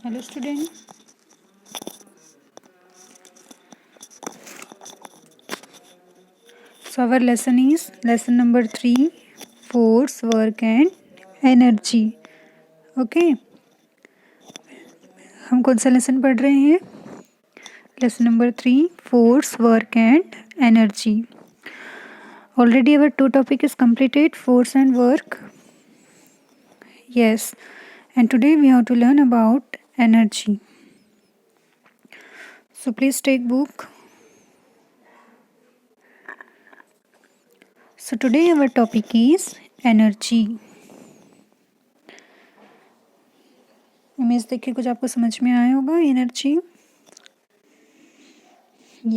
Hello student. So our lesson is lesson number 3, force, work and energy. Okay. हम कौन सा lesson पढ़ रहे हैं? Lesson number 3, force, work and energy. Already our 2 topic is completed, force and work. Yes. And today we have to learn about energy. So please take book. So today our topic is energy. Image देख के कुछ आपको समझ में आया होगा. Energy.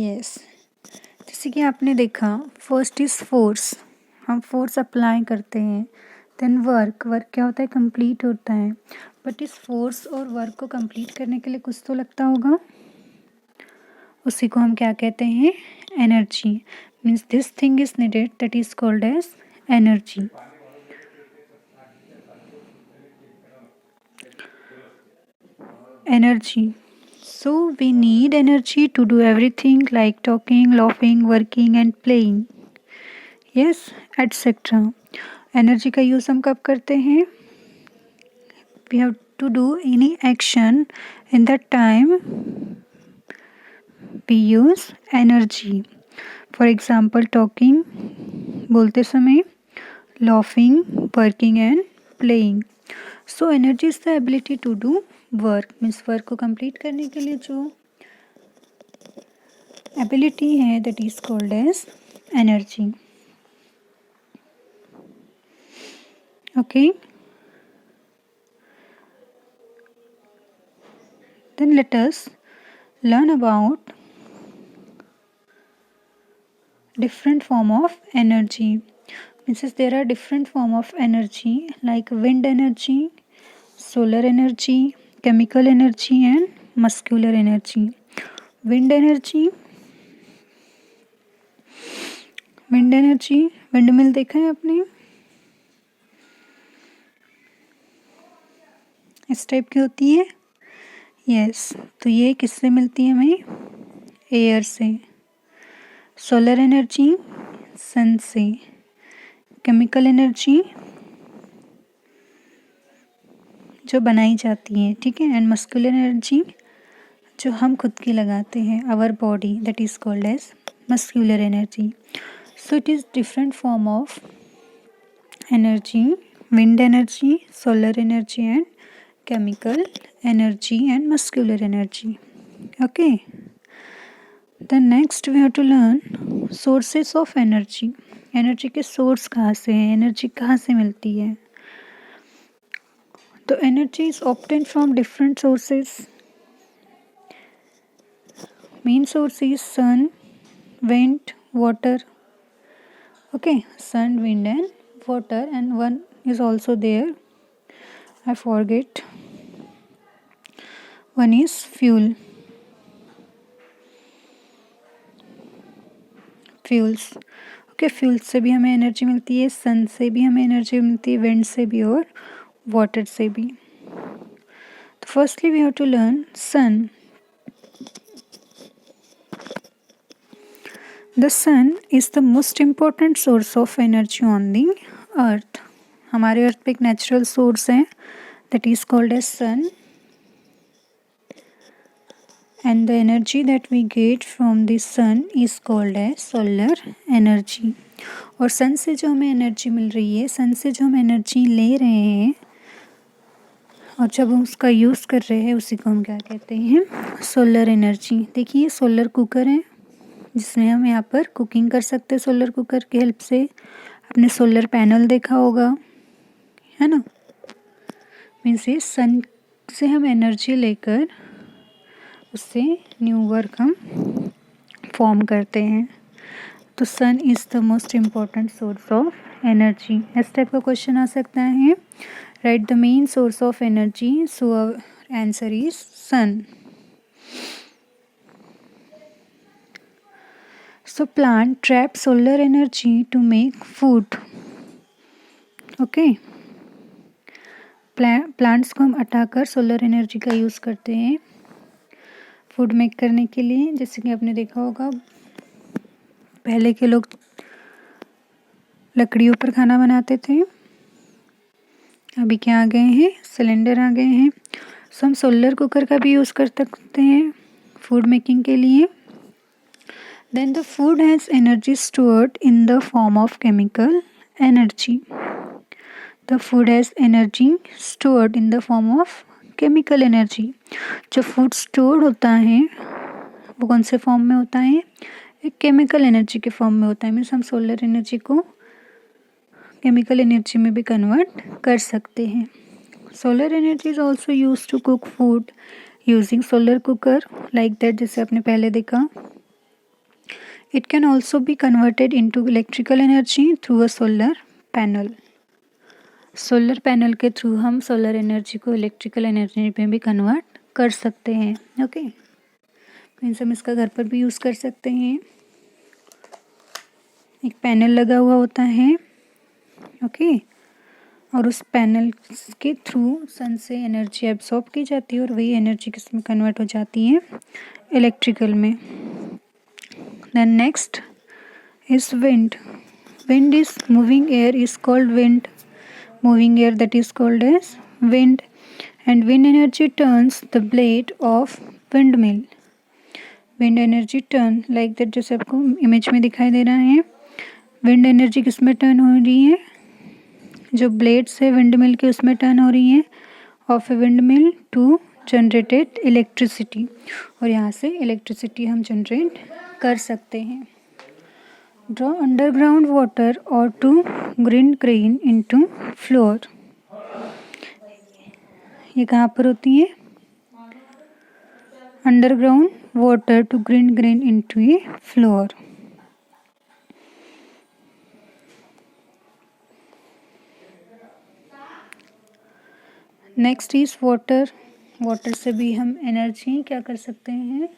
Yes. जैसे कि आपने देखा, फर्स्ट इज फोर्स. हम फोर्स अप्लाई करते हैं. Then work. वर्क क्या होता है? कंप्लीट होता है. बट इस फोर्स और वर्क को कंप्लीट करने के लिए कुछ तो लगता होगा. उसी को हम क्या कहते हैं? Energy. Means this thing is needed, that is called as energy. Energy. So we need energy to do everything like talking, laughing, working and playing. Yes, etc. Energy का यूज़ हम कब करते हैं? We have to do any action in that time we use energy. For example, talking बोलते समय, laughing, working and playing. So energy is the ability to do work. Means work को complete करने के लिए जो एबिलिटी है, that is called as energy. Okay. Then let us learn about different form of energy. Means there are different form of energy like wind energy, solar energy, chemical energy and muscular energy. Wind energy. Wind energy. Wind mill देखा है आपने? इस type की होती है. Yes. तो ये किससे मिलती है हमें? एयर से. सोलर एनर्जी सन से. केमिकल एनर्जी जो बनाई जाती है, ठीक है. एंड मस्कुलर एनर्जी जो हम खुद की लगाते हैं, our body, that is called as muscular energy. So it is different form of energy: wind energy, solar energy and chemical energy and muscular energy. Okay. Then next we have to learn sources of energy. Energy के source कहाँ से हैं? Energy कहाँ से मिलती है? तो energy is obtained from different sources. Main source is sun, wind, water. Okay, sun, wind and water, and one is also there, I forget. One is fuel. Fuels. Okay. Fuels से भी हमें energy मिलती है, सन से भी हमें energy मिलती है, विंड से भी और वाटर से भी. तो firstly we have to learn sun. The sun is the most important source of energy on the earth. हमारे अर्थ पे एक नेचुरल सोर्स है, that is called as sun, and the energy that we get from the sun is called as solar energy. और सन से जो हमें energy मिल रही है, सन से जो हम एनर्जी ले रहे हैं और जब हम उसका यूज़ कर रहे हैं, उसी को हम क्या कहते हैं? Solar energy. देखिए, सोलर कुकर है जिसमें हम यहाँ पर कुकिंग कर सकते हैं सोलर कुकर की हेल्प से. आपने सोलर पैनल देखा होगा, है ना. मीन्स ये सन से हम एनर्जी लेकर उससे न्यू वर्क हम फॉर्म करते हैं. तो sun is the most important source of energy. इस टाइप का क्वेश्चन आ सकता है. Right the main source of energy. So answer is sun. So plant trap solar energy to make food. Okay. Plants को हम हटाकर सोलर एनर्जी का use करते हैं फूड मेक करने के लिए। जैसे कि आपने देखा होगा पहले के लोग लकड़ियों पर खाना बनाते थे, अभी क्या आ गए हैं, सिलेंडर आ गए हैं। सो हम सोलर कुकर का भी यूज़ कर सकते हैं फूड मेकिंग के लिए। Then the food has energy stored in the form of chemical energy. The food has energy stored in the form of chemical energy. जो फूड स्टोर होता है वो कौन से फॉर्म में होता है, एक केमिकल एनर्जी के फॉर्म में होता है। मीन्स हम सोलर एनर्जी को केमिकल एनर्जी में भी कन्वर्ट कर सकते हैं। Solar energy is also use to cook food using solar cooker like that, जैसे आपने पहले देखा। It can also be converted into electrical energy through a solar panel. Solar panel के थ्रू हम सोलर एनर्जी को इलेक्ट्रिकल एनर्जी में भी convert कर सकते हैं। ओके, मीन्स हम इसका घर पर भी यूज़ कर सकते हैं। एक पैनल लगा हुआ होता है, ओके, और उस पैनल के थ्रू सन से एनर्जी एब्सॉर्ब की जाती है और वही एनर्जी किस में कन्वर्ट हो जाती है, इलेक्ट्रिकल में। Then next is wind. Wind is moving air is called wind. Moving air that is called as wind, and wind energy turns the blade of windmill. Wind energy turn like that, जैसे आपको image में दिखाई दे रहा है। Wind energy किस में turn हो रही है, जो ब्लेड्स है विंड मिल के उसमें टर्न हो रही है, of a wind mill to generated electricity, और यहाँ से इलेक्ट्रिसिटी हम जनरेट कर सकते हैं। ड्रॉ अंडरग्राउंड वाटर और to grind grain into flour. ये कहाँ पर होती है, underground water to grind grain into a flour. Next is water. Water से भी हम एनर्जी क्या कर सकते हैं,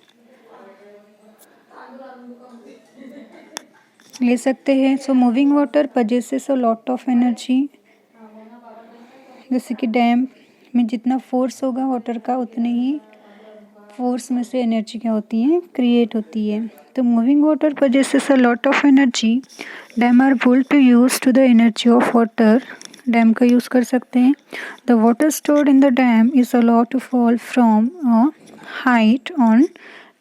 ले सकते हैं। So moving water possesses a lot of energy. जैसे कि डैम में जितना फोर्स होगा वाटर का उतने ही फोर्स में से एनर्जी क्या होती है, क्रिएट होती है। तो moving water possesses a lot of energy. Dam are built to use to the energy of water. Dam का यूज़ कर सकते हैं। The water stored in the dam is allowed to fall from a height on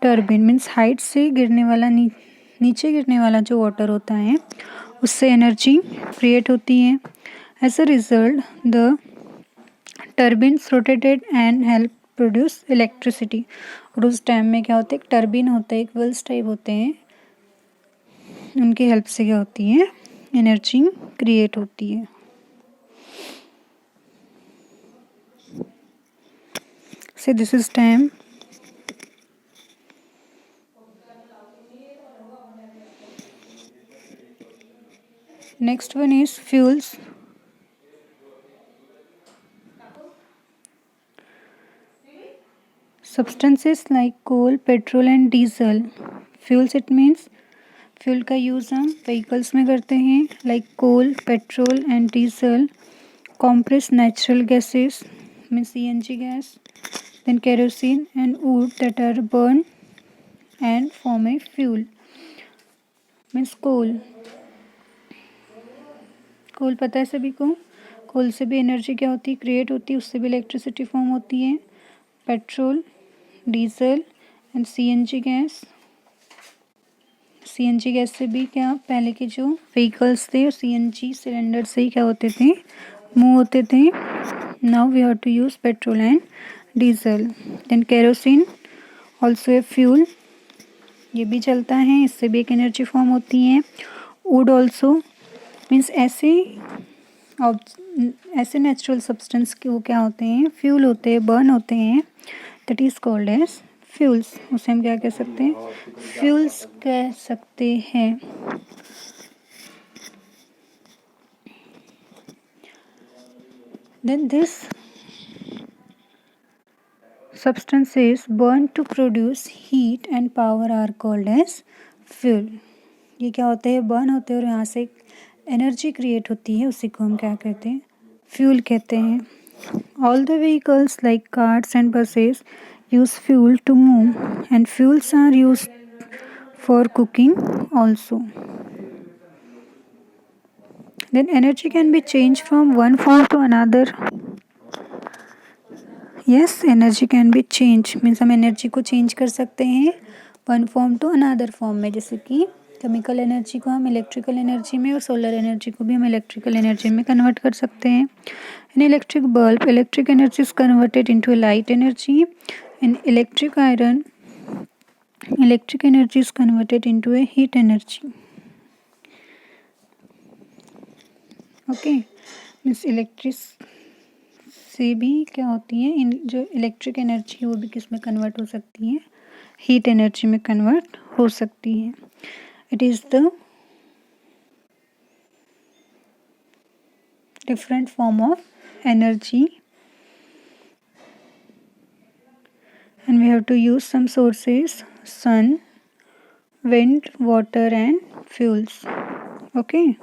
turbine. Means height से गिरने वाला नीचे गिरने वाला जो वाटर होता है उससे एनर्जी क्रिएट होती है। As a result the turbines rotated and help produce electricity. और उस टाइम में क्या होता है, एक टर्बिन होता है, एक व्हील्स टाइप होते हैं, उनकी हेल्प से क्या होती है, एनर्जी क्रिएट होती है। So this is time. Next one is fuels. Substances like coal, petrol and diesel. Fuels it means fuel का यूज़ हम vehicles में करते हैं, like coal, petrol and diesel. Compressed natural gases means CNG gas. Then kerosene and wood that are burned and form a fuel means coal. कोल पता है सभी को, कोल से भी एनर्जी क्या होती है, क्रिएट होती है, उससे भी इलेक्ट्रिसिटी फॉर्म होती है। Petrol, diesel and CNG gas. CNG gas से भी क्या, पहले के जो व्हीकल्स थे सीएनजी सिलेंडर से ही क्या होते थे, मूव होते थे। Now we have to use petrol and diesel. Then kerosene also a fuel, ये भी चलता है, इससे भी एक एनर्जी फॉर्म होती है। वुड ऑल्सो मीन्स ऐसे नेचुरल सब्सटेंस के वो क्या होते हैं, फ्यूल होते हैं, बर्न होते हैं, that is called as fuels. उसे हम क्या कह सकते हैं, फ्यूल्स कह सकते हैं। Then this substances burn to produce heat and power are called as fuel. ये क्या होते हैं, बर्न होते हैं और यहाँ से एनर्जी क्रिएट होती है, उसी को हम क्या कहते हैं, फ्यूल कहते हैं। All the vehicles like cars and buses use fuel to move, and fuels are used for cooking also. Then energy can be changed from one form to another. Yes, energy can be change means हम energy को change कर सकते हैं one form to another form में, जैसे कि chemical energy को हम इलेक्ट्रिकल एनर्जी में और सोलर एनर्जी को भी हम इलेक्ट्रिकल एनर्जी में कन्वर्ट कर सकते हैं. इन electric bulb electric energy is converted into light energy. In electric iron electric energy is converted into A heat energy. Okay, means electric से भी क्या होती है, इन जो इलेक्ट्रिक एनर्जी है वो भी किस में कन्वर्ट हो सकती है, हीट एनर्जी में कन्वर्ट हो सकती है. It is the different form of energy and we have to use some sources: sun, wind, water and fuels. Okay,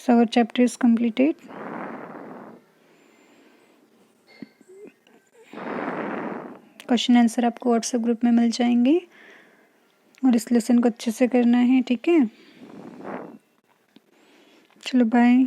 so our chapter is completed. Question answer आपको WhatsApp group में मिल जाएंगे और इस lesson को अच्छे से करना है. ठीक है, चलो बाय.